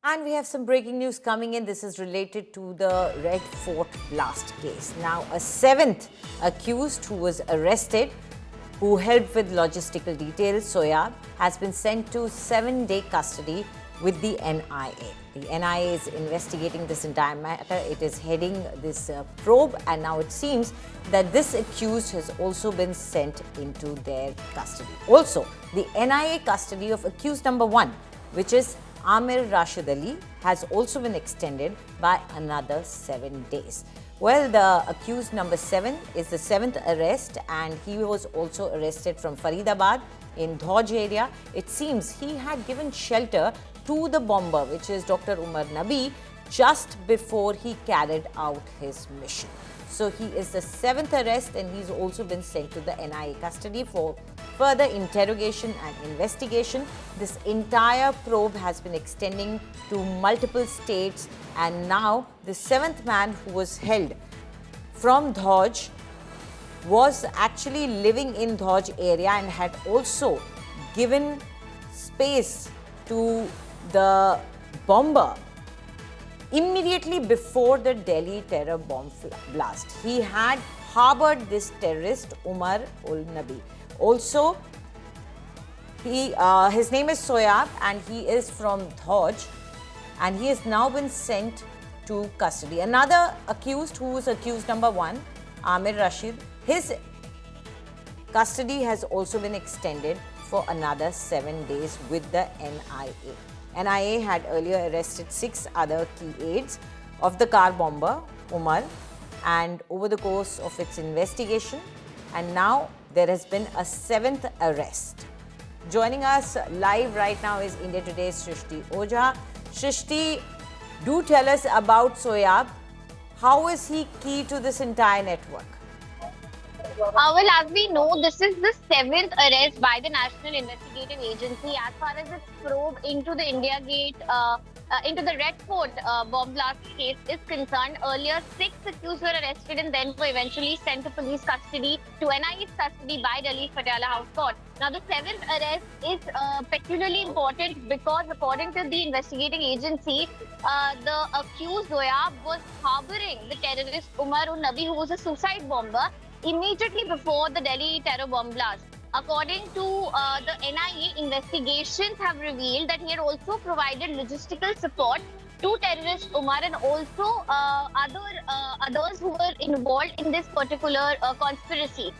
And we have some breaking news coming in. This is related to the Red Fort blast case. Now, a seventh accused who was arrested, who helped with logistical details, Soyab, has been sent to 7-day custody with the NIA. The NIA is investigating this entire matter. It is heading this probe, and now it seems that this accused has also been sent into their custody. Also, the NIA custody of accused number 1, which is Amir Rashid Ali, has also been extended by another 7 days. Well, the accused number 7 is the 7th arrest, and he was also arrested from Faridabad in Dhauj area. It seems he had given shelter to the bomber, which is Dr. Umar Nabi, just before he carried out his mission. So he is the 7th arrest, and he's also been sent to the NIA custody for further interrogation and investigation. This entire probe has been extending to multiple states, and now the 7th man who was held from Dhauj was actually living in Dhauj area and had also given space to the bomber immediately before the Delhi terror bomb blast. He had harbored this terrorist, Umar ul Nabi. Also, his name is Soyab, and he is from Dhauj, and he has now been sent to custody. Another accused, who is accused number 1, Amir Rashid, his custody has also been extended for another 7 days with the NIA. NIA had earlier arrested 6 other key aides of the car bomber, Umar, and over the course of its investigation, and now there has been a 7th arrest. Joining us live right now is India Today's Shrishti Ojha. Shrishti, do tell us about Soyab. How is he key to this entire network? Well, as we know, this is the 7th arrest by the National Investigative Agency as far as its probe into the India Gate, into the Red Fort bomb blast case is concerned. Earlier, 6 accused were arrested and then were eventually sent to police custody, to NIA's custody by Delhi Patiala House Court. Now, the 7th arrest is peculiarly important because, according to the investigating agency, the accused Zoyab was harboring the terrorist Umar ul Nabi, who was a suicide bomber, immediately before the Delhi terror bomb blast. According to the NIA, investigations have revealed that he had also provided logistical support to terrorist Umar and also others who were involved in this particular conspiracy.